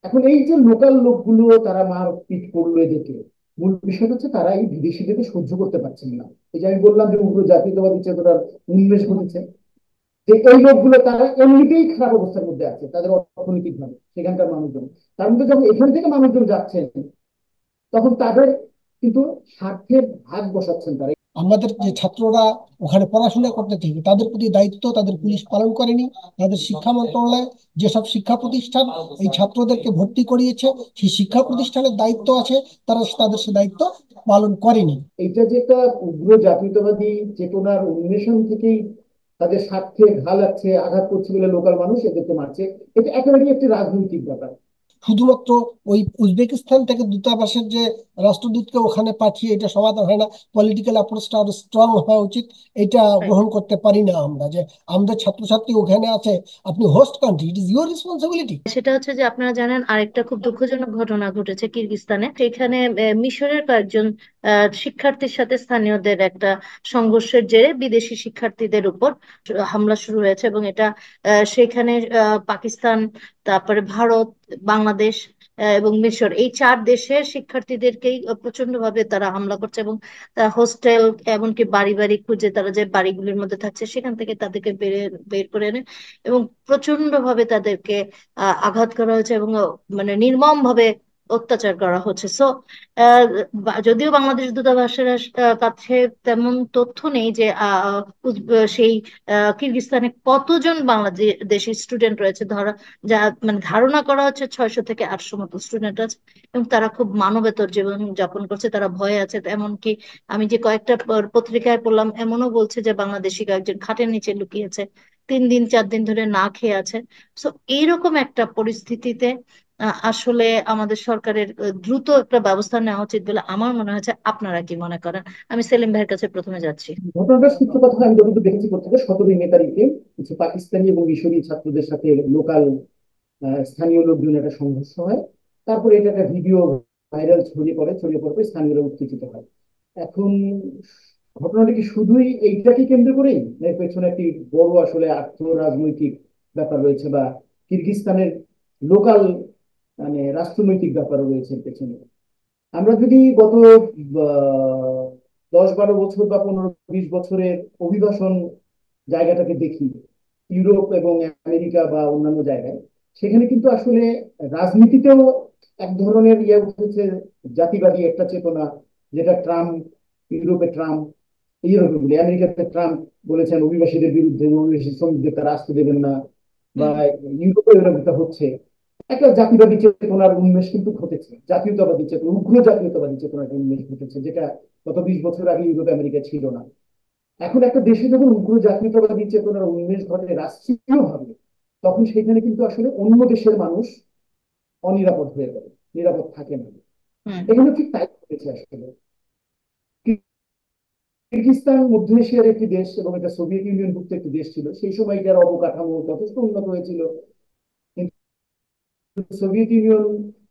এখন এই যে লোকাল লোকগুলো তারা মারপিট করলো এদেরকে, মূল বিষয়টা হচ্ছে তারা এই বিদেশিদেরকে সহ্য করতে পারছেন না। এই যে আমি বললাম যে উগ্র জাতীয়তাবাদী চেতনার উন্মেষ ঘটেছে, যে এই লোকগুলো তারা এমনিতেই খারাপ অবস্থার মধ্যে আছে তাদের অর্থনৈতিক ভাবে, সেখানকার মানুষজন। তার মধ্যে যখন এখান থেকে মানুষজন যাচ্ছেন, তখন তাদের কিন্তু স্বার্থের ভাগ বসাচ্ছেন তারা। আমাদের যে ছাত্ররা ওখানে পড়াশোনা করতে থাকে তাদের প্রতি দায়িত্ব তাদের পুলিশ পালন করেনি। তাদের শিক্ষা মন্ত্রণালয় যেসব শিক্ষা প্রতিষ্ঠান এই ছাত্রদেরকে ভর্তি করিয়েছে, সেই শিক্ষা প্রতিষ্ঠানের দায়িত্ব আছে, তারা তাদের সে দায়িত্ব পালন করেনি। এইটা যে একটা উগ্র জাতীয়তাবাদী চেতনার উন্মেষণ থেকেই তাদের স্বার্থে ঘা লাগছে, আঘাত করছে বলে লোকাল মানুষ এদেরকে মারছে, এটা একেবারেই একটি রাজনৈতিক ব্যাপার। শুধুমাত্র ওই উজবেকিস্তান থেকে দূতাবাসের যে রাষ্ট্রদূতকে ওখানে পাঠিয়ে এটা সমাধান হয় না। পলিটিক্যাল অ্যাপ্রোচটা আরো স্ট্রং হওয়া উচিত। এটা গ্রহণ করতে পারি না আমরা, যে আমাদের ছাত্রছাত্রী ওখানে আছে, আপনি host country, it is your responsibility. সেটা হচ্ছে যে আপনারা জানেন আরেকটা খুব দুঃখজনক ঘটনা ঘটেছে কিরগিজস্তানে। সেখানে মিশরের কয়েকজন শিক্ষার্থীর সাথে স্থানীয়দের একটা সংঘর্ষের জেরে বিদেশি শিক্ষার্থীদের উপর হামলা শুরু হয়েছে, এবং এটা সেখানে পাকিস্তান, তারপরে ভারত, বাংলাদেশ এবং মিশর, এই চার দেশের শিক্ষার্থীদেরকেই প্রচন্ড ভাবে তারা হামলা করছে, এবং হোস্টেল এমনকি বাড়ি বাড়ি খুঁজে তারা যে বাড়িগুলির মধ্যে থাকছে সেখান থেকে তাদেরকে বের করে এনে এবং প্রচন্ড ভাবে তাদেরকে আঘাত করা হয়েছে, এবং মানে নির্মম ভাবে অত্যাচার করা হচ্ছে। সো যদিও বাংলাদেশ দূতাবাসের কাছে তেমন তথ্য নেই যে সেই কিরগিজস্তানে কতজন বাংলাদেশি স্টুডেন্ট রয়েছে, ধরা যা মানে ধারণা করা হচ্ছে 600 থেকে 800 মতো স্টুডেন্ট আছে, এবং তারা খুব মানবেতর জীবন যাপন করছে, তারা ভয়ে আছে। তো এমনকি আমি যে কয়েকটা পত্রিকায় পড়লাম, এমনও বলছে যে বাংলাদেশি কয়েকজন খাটের নিচে লুকিয়েছে, 3 দিন 4 দিন ধরে না খেয়ে আছে। সো এইরকম একটা পরিস্থিতিতে আসলে আমাদের সরকারের দ্রুত একটা ব্যবস্থা নেওয়া উচিত বলে আমার মনে হয়েছে। আপনারা কি মনে করেন? আমি সেলিম ভাইয়ের কাছে প্রথমে যাচ্ছি। ঘটনাটার সূত্রপাত হয় আমি যতটুকু দেখেছি পত্রিকা 17 তারিখে কিছু পাকিস্তানি এবং মিশরি ছাত্রদের সাথে লোকাল স্থানীয় লোকজন একটা সংঘর্ষ হয়। তারপরে এটা একটা ভিডিও ভাইরাল ছড়িয়ে পড়ে, ছড়িয়ে পড়ে স্থানীয়রা উত্তেজিত হয়। এখন ঘটনাটা কি শুধুই এইটাকে কেন্দ্র করেই, না এর পেছনে একটি বড় আসলে আর্থ রাজনৈতিক ব্যাপার রয়েছে, বা কিরগিজস্তানের লোকাল মানে রাষ্ট্রনৈতিক ব্যাপারও রয়েছে এর পেছনে? আমরা যদি গত 10-12 বছর বা 15-20 বছরের অভিবাসন জায়গাটাকে দেখি, ইউরোপ এবং আমেরিকা বা অন্যান্য জায়গায়, সেখানে কিন্তু আসলে রাজনীতিতেও এক ধরনের ইয়ে উঠেছে, জাতিবাদী একটা চেতনা, যেটা ট্রাম্প, ইউরোপে ট্রাম্প, ইউরোপে বলি আমেরিকাতে ট্রাম্প বলেছেন অভিবাসীদের বিরুদ্ধে, অভিবাসী শ্রমিকদের তারা আসতে দেবেন না, বা হুম। ইউরোপে এরকমটা হচ্ছে। একটা জাতিবাদী চেতনার উন্মেষ কিন্তু ঘটেছে, জাতীয়তাবাদী চেতনা, উগ্র জাতীয়তাবাদী চেতনার উন্মেষ ঘটেছে, যেটা গত 20 বছর আগে ইউরোপ আমেরিকা ছিল না। এখন একটা দেশে যখন উগ্র জাতীয়তাবাদী চেতনার উন্মেষ ঘটে রাষ্ট্রীয় ভাবে, তখন সেখানে কিন্তু আসলে অন্য দেশের মানুষ অনিরাপদ হয়ে পড়ে, নিরাপদ থাকে না। হুম। এখানে ঠিক তাই ঘটেছে আসলে। কিরগিজস্তান মধ্য এশিয়ার একটি দেশ এবং এটা সোভিয়েত ইউনিয়নভুক্ত একটি দেশ ছিল, সেই সময় এটার অবকাঠামো যথেষ্ট উন্নত হয়েছিল। কিন্তু সোভিয়েত ইউনিয়ন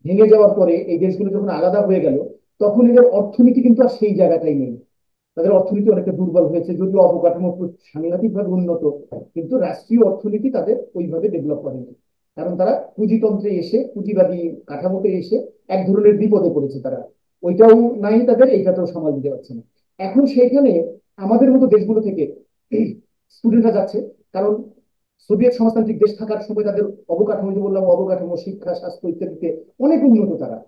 ভেঙে যাওয়ার পরে এই দেশগুলো যখন আলাদা হয়ে গেল, তখন এদের অর্থনীতি কিন্তু আর সেই জায়গাটাই নেই। তাদের অর্থনীতি অনেকটা দুর্বল হয়েছে, যদিও অবকাঠামো সাংঘাতিকভাবে উন্নত, কিন্তু রাষ্ট্রীয় অর্থনীতি তাদের ওইভাবে ডেভেলপ করেনি। কারণ তারা পুঁজিতন্ত্রে এসে, পুঁজিবাদী কাঠামোতে এসে এক ধরনের বিপদে পড়েছে তারা। ওইটাও নাই তাদের, এইটাতেও সামাল দিতে পারছে না। এখন সেইখানে আমাদের মতো দেশগুলো থেকে স্টুডেন্টরা যাচ্ছে, কারণ সোভিয়েত সমাজতান্ত্রিক দেশ থাকার সময় তাদের অবকাঠামো, যে বললাম অবকাঠামো, শিক্ষা, স্বাস্থ্য ইত্যাদিতে অনেক উন্নত তারা।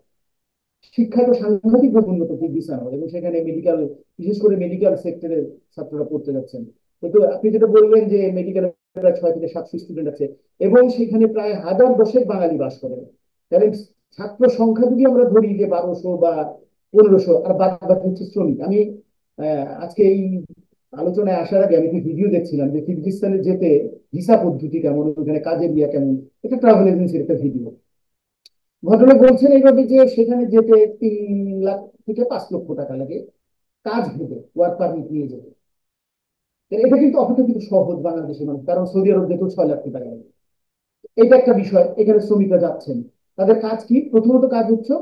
শিক্ষায় তো সাংঘাতিকভাবে উন্নত কিরগিজস্তান, এবং সেখানে মেডিকেল, বিশেষ করে মেডিকেল সেক্টরের ছাত্ররা পড়তে যাচ্ছেন। কিন্তু আপনি যেটা বললেন যে মেডিকেল প্রায় 6 থেকে 700 স্টুডেন্ট আছে, এবং সেখানে প্রায় 1000 বাঙালি বাস করেন। তাহলে ছাত্র সংখ্যা যদি আমরা ধরি যে 1200 বা 1500, আর বাদ বাকি হচ্ছে শ্রমিক। আমি আজকে এই আলোচনায় আসার আগে আমি ভিডিও দেখছিলাম যে কিরগিজস্তানে যেতে ভিসা পদ্ধতি কেমন, ওখানে কাজের ইয়া কেমন। এটা ট্রাভেল এজেন্সির একটা ভিডিও। ঘটনা বলছেন এইভাবে যে সেখানে যেতে 3 লাখ থেকে 5 লক্ষ টাকা লাগে কাজ ভেবে, ওয়ার্ক পারমিট নিয়ে যেতে। এটা কিন্তু অপেক্ষাকৃত সহজ বাংলাদেশের মানুষ, কারণ সৌদি আরব যেতেও 6 লাখ টাকা লাগে। এটা একটা বিষয়। এখানে শ্রমিকরা যাচ্ছেন, তাদের কাজ কি? প্রথমত কাজ হচ্ছে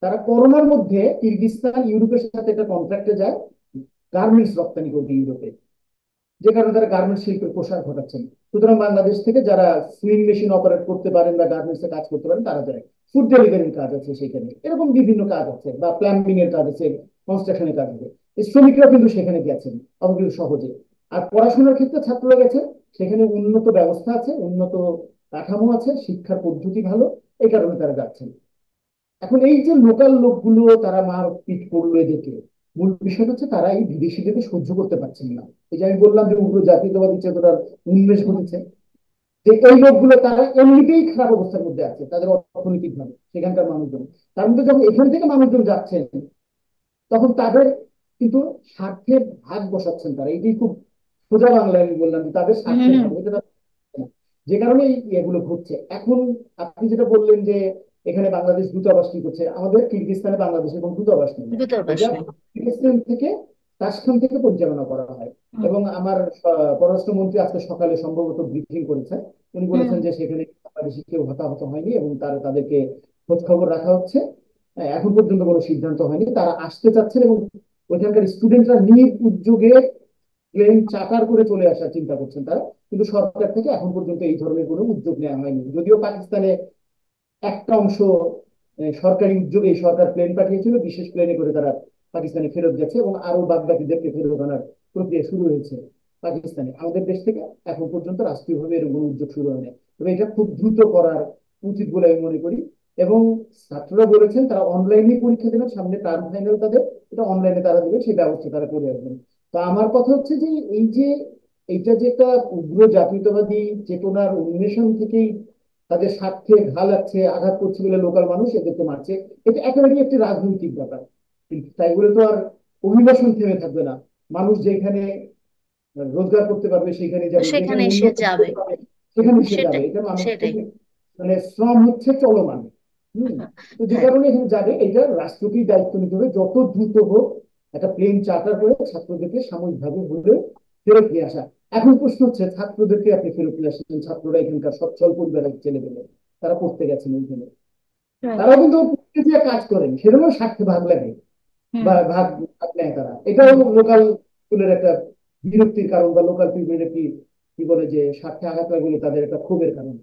তারা করোনার মধ্যে কিরগিজস্তান ইউরোপের সাথে একটা কন্ট্রাক্টে যায় গার্মেন্টস রপ্তানি করতে ইউরোপে। যে কারণে তারা গার্মেন্টস শিল্পের প্রসার ঘটাচ্ছেন। সুতরাং বাংলাদেশ থেকে যারা সুইং মেশিন অপারেট করতে পারেন বা গার্মেন্টসে কাজ করতে পারেন তারা যায়, ফুড ডেলিভারির কাজ আছে সেখানে, এরকম বিভিন্ন কাজ আছে, বা প্লাম্বিং এর কাজ আছে, কনস্ট্রাকশনের কাজ আছে। এই শ্রমিকরা কিন্তু সেখানে গেছেন অবশ্যই সহজে। আর পড়াশোনার ক্ষেত্রে ছাত্ররা গেছে, সেখানে উন্নত ব্যবস্থা আছে, উন্নত কাঠামো আছে, শিক্ষার পদ্ধতি ভালো, এই কারণে তারা যাচ্ছেন। এখন এই যে লোকাল লোকগুলো তারা মারপিট করলো এদেরকে, মূল বিষয় হচ্ছে তারা এই বিদেশিদেরকে সহ্য করতে পারছেন না। এই যে আমি বললাম যে উগ্র জাতীয়তাবাদী চেতনার উন্মেষ ঘটেছে, যে এই লোকগুলো তারা এমনিতেই খারাপ অবস্থার মধ্যে আছে তাদের অর্থনৈতিক ভাবে, সেখানকার মানুষজন। তার মধ্যে যখন এখান থেকে মানুষজন যাচ্ছেন, তখন তাদের কিন্তু স্বার্থের ভাগ বসাচ্ছেন তারা। এটাই খুব সোজা বাংলায় আমি বললাম যে তাদের স্বার্থের হুম। ভাগ, এটা তারা বুঝছে না। যে কারণে এগুলো ঘটছে এখন। আপনি যেটা বললেন যে এখানে বাংলাদেশ দূতাবাস কি করছে, আমাদের কিরগিজস্তানে বাংলাদেশের কোনো দূতাবাস নেই। দূতাবাস এটা নেই। কিরগিজস্তান থেকে, তাসখান থেকে পরিচালনা করা হয়। হুম। এবং আমার পররাষ্ট্রমন্ত্রী আজকে সকালে সম্ভবত ব্রিফিং করেছেন, উনি হুম। বলেছেন যে সেখানে বাংলাদেশি কেউ হতাহত হয়নি এবং তাদেরকে খোঁজ খবর রাখা হচ্ছে। হ্যাঁ, এখন পর্যন্ত কোনো সিদ্ধান্ত হয়নি, তারা আসতে চাচ্ছেন এবং ওইখানকার স্টুডেন্টরা নিজ উদ্যোগে প্লেন চার্টার করে চলে আসার চিন্তা করছেন তারা। কিন্তু সরকার থেকে এখন পর্যন্ত এই ধরনের কোনো উদ্যোগ নেওয়া হয়নি, যদিও পাকিস্তানে একটা অংশ সরকারি উদ্যোগে সরকার প্লেন পাঠিয়েছিল, বিশেষ প্লেনে করে তারা পাকিস্তানে ফেরত গেছে এবং আরো বাদ বাকিদেরকে ফেরত আনার প্রক্রিয়া শুরু হয়েছে পাকিস্তানে। আমাদের দেশ থেকে এখন পর্যন্ত রাষ্ট্রীয়ভাবে এরকম কোনো উদ্যোগ শুরু হয় না, তবে এটা খুব দ্রুত করার উচিত বলে আমি মনে করি। এবং ছাত্ররা বলেছেন তারা অনলাইনে পরীক্ষা দেবেন, সামনে টার্ম ফাইনাল তাদের, এটা অনলাইনে তারা দেবে, সেই ব্যবস্থা তারা করে আসবেন। তো আমার কথা হচ্ছে যে এই যে এইটা যে একটা উগ্র জাতীয়তাবাদী চেতনার উন্মেষণ থেকেই তাদের স্বার্থে ঘা লাগছে, আঘাত করছে বলে লোকাল মানুষ এদেরকে মারছে, এটা একেবারেই একটি রাজনৈতিক ব্যাপার। কিন্তু তাই বলে তো আর অভিবাসন থেমে থাকবে না। মানুষ যেখানে রোজগার করতে পারবে সেখানে যাবে, যেখানে সেখানে সে উন্নত যাবে। সুযোগ পাবে সেখানে সে যাবে। সেটাই। এটা মানুষের সেটাই। মানে শ্রম হচ্ছে চলমান। হম। তো যে হ্যাঁ। কারণে এখানে যাবে, এটা রাষ্ট্রকেই দায়িত্ব নিতে হবে যত দ্রুত হোক একটা প্লেন চার্টার করে ছাত্রদেরকে সাময়িকভাবে হলেও ফেরত নিয়ে আসা। এখন প্রশ্ন হচ্ছে ছাত্রদেরকে আপনি ফেরত নিয়ে আসছেন, ছাত্ররা এখানকার সচ্ছল পরিবারের ছেলে পেলে, তারা পড়তে গেছেন ওইখানে, রাইট। তারা কিন্তু পড়তে যে কাজ করেন সেরকম স্বার্থে ভাগ লাগে হুম। বা ভাগ ভাগ নেয় তারা। এটাও লোকাল স্কুলের একটা বিরক্তির কারণ, বা লোকাল পিপলের কি কি বলে যে স্বার্থে আঘাত লাগলে তাদের একটা ক্ষোভের কারণ। হুম।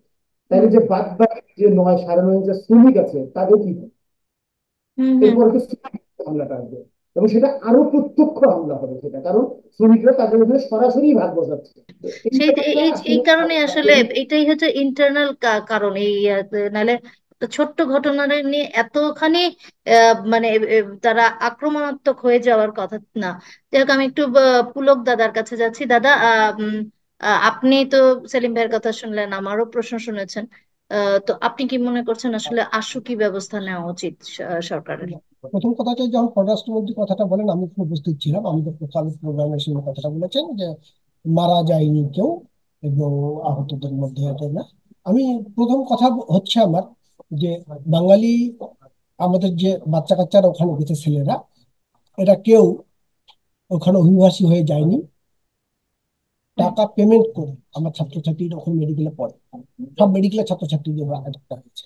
তাইলে যে বাদ বাকি যে 9 9.5 হাজার শ্রমিক আছে তাদের কি হবে? হুম। হুম। এরপরে তো শ্রমিক হামলাটা আসবে, এবং সেটা আরো প্রত্যক্ষ হামলা হবে সেটা, কারণ শ্রমিকরা তাদের উপরে সরাসরি ভাগ বসাচ্ছে। তো এই সেই ব্যাপারটা এই এই আসলে কারণে আসলে এটাই হচ্ছে ইন্টারনাল কারণ এই নাহলে একটা ছোট্ট ঘটনা নিয়ে এতখানি মানে তারা আক্রমণাত্মক হয়ে যাওয়ার কথা না। যাই হোক, আমি একটু পুলক দাদার কাছে যাচ্ছি। দাদা, আপনি তো সেলিম ভাইয়ের কথা শুনলেন, আমারও প্রশ্ন শুনেছেন। তো আপনি কি মনে করছেন আসলে আশু কি ব্যবস্থা নেওয়া উচিত সরকারের? প্রথম কথাটা, যখন পররাষ্ট্রমন্ত্রী কথাটা বলেন আমি খুব উপস্থিত ছিলাম, আমি তো সকাল প্রোগ্রামের সময় কথাটা বলেছেন যে মারা যায়নি কেউ এবং আহতদের মধ্যে এটা না। আমি প্রথম কথা হচ্ছে আমার যে বাঙালি আমাদের যে বাচ্চা কাচ্চারা ওখানে গেছে ছেলেরা, এরা কেউ ওখানে অভিবাসী হয়ে যায়নি। হুম। টাকা পেমেন্ট করে আমার ছাত্রছাত্রীরা ওখানে মেডিকেলে পড়ে, সব মেডিকেলের ছাত্রছাত্রীদের আটক করা হয়েছে।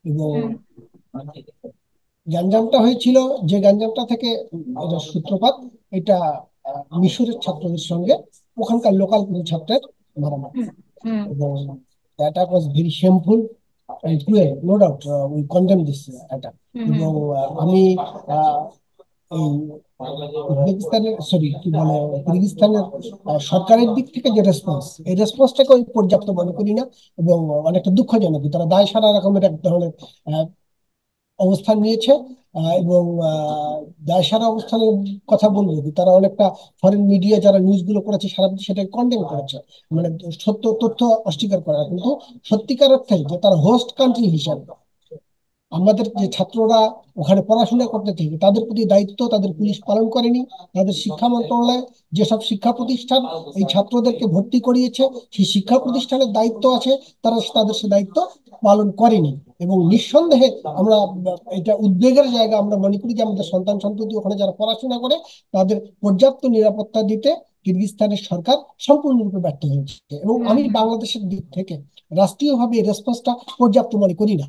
এবং হুম। গ্যাঞ্জামটা হয়েছিল, যে গ্যাঞ্জামটা থেকে এটা সূত্রপাত, এটা মিশরের ছাত্রদের সঙ্গে ওখানকার লোকাল কিছু ছাত্রের মারামারি। হুম। হুম। এবং attack was very shameful and cruel, no doubt, we condemn this attack. হুম। হুম। এবং আমি আহ, এই উজবেকিস্তানের, সরি কি বলে, কিরগিজস্তানের সরকারের দিক থেকে যে রেসপন্স, এই রেসপন্সটাকে আমি পর্যাপ্ত মনে করি না। এবং অনেকটা দুঃখজনক, তারা দায় সারা রকমের এক ধরনের অবস্থান নিয়েছে। এবং দায়সারা অবস্থানের কথা বলবো যে তারা অনেকটা ফরেন মিডিয়া যারা নিউজ গুলো করেছে সারা বিশ্বে সেটাকে কন্ডেম করেছে, মানে সত্য তথ্য অস্বীকার করা। কিন্তু সত্যিকার অর্থে যে তারা হোস্ট কান্ট্রি হিসাবে আমাদের যে ছাত্ররা ওখানে পড়াশোনা করতে থাকে তাদের প্রতি দায়িত্ব তাদের পুলিশ পালন করেনি। তাদের শিক্ষা মন্ত্রণালয় যেসব শিক্ষা প্রতিষ্ঠান এই ছাত্রদেরকে ভর্তি করিয়েছে, সেই শিক্ষা প্রতিষ্ঠানের দায়িত্ব আছে, তারা তাদের সে দায়িত্ব পালন করেনি। এবং নিঃসন্দেহে আমরা এটা উদ্বেগের জায়গা, আমরা মনে করি যে আমাদের সন্তান সন্ততি ওখানে যারা পড়াশোনা করে তাদের পর্যাপ্ত নিরাপত্তা দিতে কিরগিজস্তানের সরকার সম্পূর্ণরূপে ব্যর্থ হয়েছে। এবং হুম। আমি হুম। বাংলাদেশের দিক থেকে রাষ্ট্রীয়ভাবে রেসপন্সটা পর্যাপ্ত মনে করি না।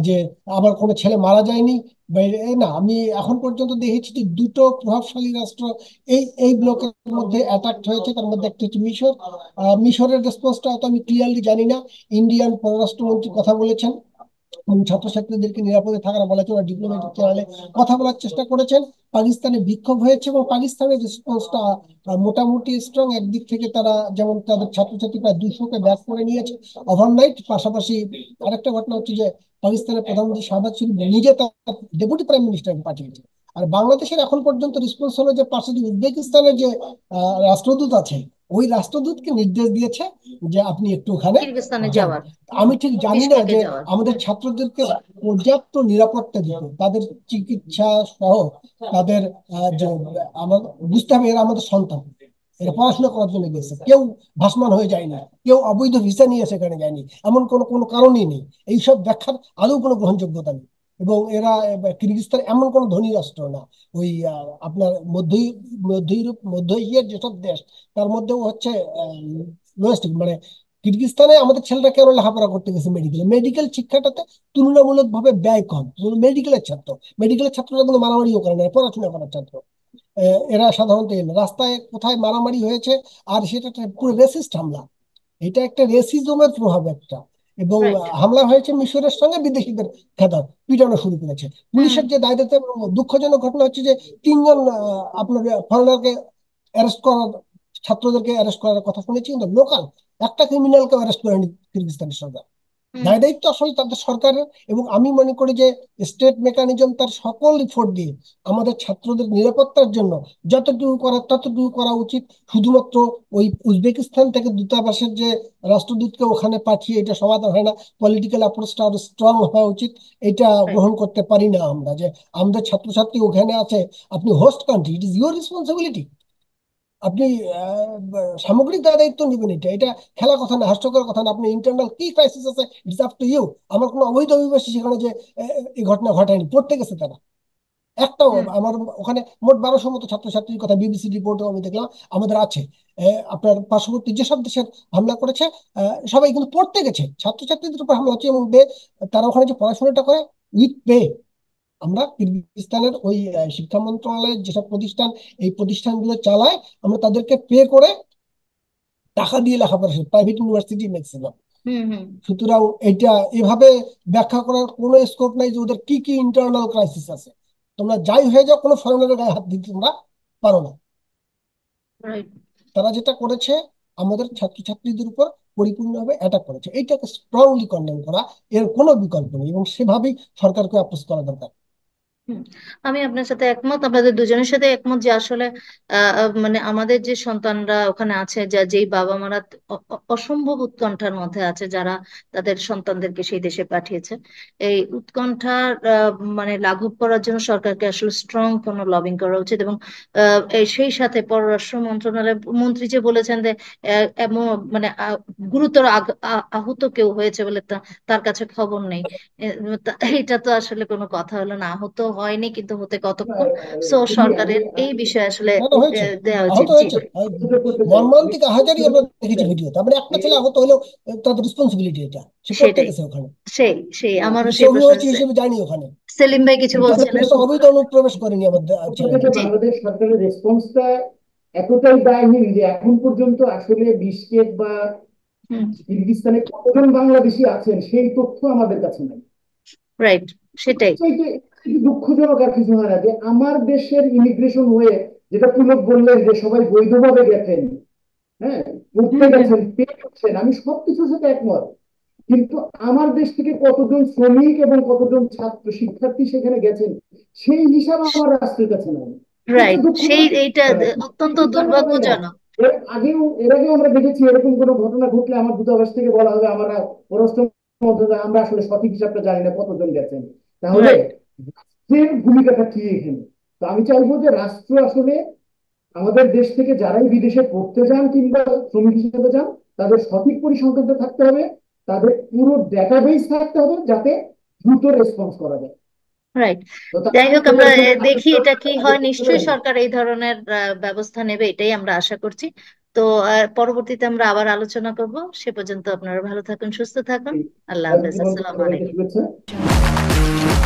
যে আমার কোনো ছেলে মারা যায়নি বা না, আমি এখন পর্যন্ত দেখেছি যে দুটো প্রভাবশালী রাষ্ট্র এই এই ব্লকের মধ্যে অ্যাটাক হয়েছে, তার মধ্যে একটা হচ্ছে মিশর। মিশরের রেসপন্সটা তো আমি ক্লিয়ারলি জানি না। ইন্ডিয়ান পররাষ্ট্রমন্ত্রী কথা বলেছেন এবং ছাত্রছাত্রীদেরকে নিরাপদে থাকার বলেছেন, ওরা ডিপ্লোম্যাটিক চ্যানেলে কথা বলার চেষ্টা করেছেন। পাকিস্তানে বিক্ষোভ হয়েছে এবং পাকিস্তানের রেসপন্সটা মোটামুটি স্ট্রং। একদিক থেকে তারা যেমন তাদের ছাত্রছাত্রী প্রায় 200-কে ব্যাক করে নিয়েছে ওভারনাইট। পাশাপাশি আরেকটা ঘটনা হচ্ছে যে পাকিস্তানের প্রধানমন্ত্রী শাহবাজ শরীফ নিজে তার ডেপুটি প্রাইম মিনিস্টারকে পাঠিয়েছে। আর বাংলাদেশের এখন পর্যন্ত রেসপন্স হলো যে পাশে যে উজবেকিস্তানের যে রাষ্ট্রদূত আছে, ওই রাষ্ট্রদূতকে নির্দেশ দিয়েছে যে আপনি একটু ওখানে কিরগিজস্তানে যান। যাওয়ার। আমি ঠিক জানি না বিশকেকে যে যাওয়ার। আমাদের ছাত্রদেরকে পর্যাপ্ত নিরাপত্তা দিতে, তাদের চিকিৎসা সহ তাদের যে আমার বুঝতে হবে এরা আমাদের সন্তান, এরা পড়াশোনা করার জন্য গেছে, কেউ ভাসমান হয়ে যায়নি, কেউ অবৈধ ভিসা নিয়ে সেখানে যায়নি, এমন কোনো কোনো কারণই নেই। এইসব ব্যাখ্যার আদৌ কোনো গ্রহণযোগ্যতা নেই। এবং এরা কিরগিজস্তান এমন কোনো ধনী রাষ্ট্র না। ওই আপনার মধ্য ইউরোপ, মধ্য এশিয়ার যেসব দেশ তার মধ্যেও হচ্ছে লোয়েস্ট, মানে কিরগিজস্তানে আমাদের ছেলেরা কেন লেখাপড়া করতে গেছে মেডিকেলে, মেডিকেল শিক্ষাটাতে তুলনামূলক ভাবে ব্যয় কম। মেডিকেলের ছাত্র, মেডিকেলের ছাত্ররা কিন্তু মারামারিও করে না, পড়াশোনা করার ছাত্র। এরা সাধারণত রাস্তায় কোথায় মারামারি হয়েছে, আর সেটা একটা পুরো রেসিস্ট হামলা। এটা একটা রেসিজমের প্রভাব একটা। এবং রাইট। হামলা হয়েছে মিশরের সঙ্গে বিদেশিদের খেদার পিটানো শুরু করেছে। হুম। পুলিশের যে দায়িত্ব, দুঃখজনক ঘটনা হচ্ছে যে 3জন আপনার ফরেনারকে অ্যারেস্ট করার, ছাত্রদেরকে অ্যারেস্ট করার কথা শুনেছি, কিন্তু লোকাল একটা ক্রিমিনালকে অ্যারেস্ট করেনি কিরগিজস্তানের সরকার। হুম। দায় দায়িত্ব আসলে তাদের সরকারের। এবং আমি মনে করি যে স্টেট মেকানিজম তার সকল ইফোর্ট দিয়ে আমাদের ছাত্রদের নিরাপত্তার জন্য যতটুকু করার ততটুকু করা উচিত। শুধুমাত্র ওই উজবেকিস্তান থেকে দূতাবাসের যে রাষ্ট্রদূতকে ওখানে পাঠিয়ে এটা সমাধান হয় না। পলিটিক্যাল অ্যাপ্রোচটা আরো স্ট্রং হওয়া উচিত। এটা রাইট। গ্রহণ করতে পারি না আমরা যে আমাদের ছাত্রছাত্রী ওখানে আছে, আপনি host country, it is your responsibility. আপনি সামগ্রিক দায় দায়িত্ব নেবেন। এটা এটা খেলা কথা না, হাস্যকর কথা না। আপনি ইন্টারনাল কি ক্রাইসিস আছে, ইটস আপ টু ইউ। আমার কোনো অবৈধ অভিবাসী সেখানে যে এই ঘটনা ঘটায়নি, পড়তে গেছে তারা একটাও। হুম। আমার ওখানে মোট 1200 মতো ছাত্রছাত্রীর কথা বিবিসি রিপোর্টও আমি দেখলাম আমাদের আছে। আপনার পার্শ্ববর্তী যেসব দেশের হামলা করেছে সবাই কিন্তু পড়তে গেছে, ছাত্রছাত্রীদের উপর হামলা হচ্ছে। এবং তারা ওখানে যে পড়াশোনাটা করে উইথ পে। আমরা কিরগিজস্তানের ওই শিক্ষা মন্ত্রণালয়ের যেসব প্রতিষ্ঠান এই প্রতিষ্ঠানগুলো চালায়, আমরা তাদেরকে পে করে টাকা দিয়ে লেখাপড়া, প্রাইভেট ইউনিভার্সিটি ম্যাক্সিমাম। হুম। হুম। সুতরাং এটা এভাবে ব্যাখ্যা করার কোনো স্কোপ নাই যে ওদের কি কি ইন্টারনাল ক্রাইসিস আছে। তোমরা যাই হয়ে যাও, কোনো ফরেনারের গায়ে হাত দিতে তোমরা পারো না। রাইট। তারা যেটা করেছে আমাদের ছাত্রছাত্রীদের উপর পরিপূর্ণভাবে অ্যাটাক করেছে, এইটাকে স্ট্রংলি কন্ডেম করা, এর কোনো বিকল্প নেই। এবং সেভাবেই সরকারকে অ্যাপ্রোচ করা দরকার। হুম, আমি আপনার সাথে একমত, আপনাদের দুজনের সাথে একমত যে আসলে মানে আমাদের যে সন্তানরা ওখানে আছে, যা যেই বাবা মারা অসম্ভব উৎকণ্ঠার মধ্যে আছে, যারা তাদের সন্তানদেরকে সেই দেশে পাঠিয়েছে, এই উৎকণ্ঠার মানে লাঘব করার জন্য সরকারকে আসলে স্ট্রং কোনো লবিং করা উচিত। এবং সেই সাথে পররাষ্ট্র মন্ত্রণালয়ের মন্ত্রী যে বলেছেন যে মানে গুরুতর আহত কেউ হয়েছে বলে তার কাছে খবর নেই। এটা তো আসলে কোনো কথা হলো না, আহত হয়নি কিন্তু হতে কতক্ষণ। সো খুবই আমি সরকারের এই আমি বিষয়ে আসলে না না, হয়েছে, দেওয়া উচিত। আহত জি। হয়েছে। সুযোগ করতে চাই, আমি মর্মান্তিক আহাজারি আমরা দেখেছি চাই ভিডিওতে। আমরা একটা এই ছেলে আহত হলেও তাদের রেসপন্সিবিলিটি এটা, সে পড়তে সেটাই। গেছে ওখানে। সেই আমারও সে সেই প্রশ্ন অভিবাসী আছে। হিসেবে যায়নি ওখানে, সেলিম ভাই কিছু তাদের বলছিলেন। দেশে অবৈধ অনুপ্রবেশ করেনি আমাদের ছেলেরা। যে জি। বাংলাদেশ সরকারের রেসপন্সটা এতটাই দায়হীন যে এখন পর্যন্ত আসলে বিশকেক বা হুম। কিরগিজস্তানে কতজন বাংলাদেশি আছেন সেই তথ্য আমাদের কাছে নাই। রাইট। সেটাই। সবচাইতে দুঃখজনক আর কিছু হয় না যে আমার দেশের ইমিগ্রেশন হয়ে, যেটা পুলক বললেন যে সবাই বৈধভাবে গেছেন, হ্যাঁ, ঘুরতে হুম। হুম। গেছেন, পে করছেন, আমি সবকিছুর সাথে একমত। কিন্তু আমার দেশ থেকে কতজন শ্রমিক এবং কতজন ছাত্র শিক্ষার্থী সেখানে গেছেন সেই হিসাব আমার রাষ্ট্রের কাছে নাই। এটা রাইট। সেই দুঃখজনক এইটা বিষয়। অত্যন্ত হিসাবে পাই না। দুর্ভাগ্যজনক। এর আগেও আমরা দেখেছি এরকম কোনো ঘটনা ঘটলে আমার দূতাবাস থেকে বলা হবে, আমরা পররাষ্ট্র মন্ত্রণালয় আমরা আসলে সঠিক হিসাবটা জানি না কতজন গেছেন। তাহলে রাইট। রাষ্ট্রের ভূমিকাটা কি এখানে? তো আমি চাইবো যে রাষ্ট্র আসলে আমাদের দেশ থেকে যারাই বিদেশে পড়তে যান কিংবা শ্রমিক হিসেবে যান, তাদের সঠিক পরিসংখ্যানটা থাকতে হবে, তাদের পুরো ডেটাবেস থাকতে হবে, যাতে দ্রুত রেসপন্স করা যায়। রাইট। তো যাই হোক, আমরা এটার জন্য দেখি এটা কি হয়। আগে করতে নিশ্চয়ই হবে। সরকার এই ধরনের ব্যবস্থা নেবে, এটাই আমরা আশা করছি। তো পরবর্তীতে আমরা আবার আলোচনা করব। সে পর্যন্ত আপনারা ভালো থাকুন, সুস্থ থাকুন। আল্লাহ হাফেজ, জীবন আসসালামু সবাইকে আলাইকুম। শুভেচ্ছা। ধন্যবাদ।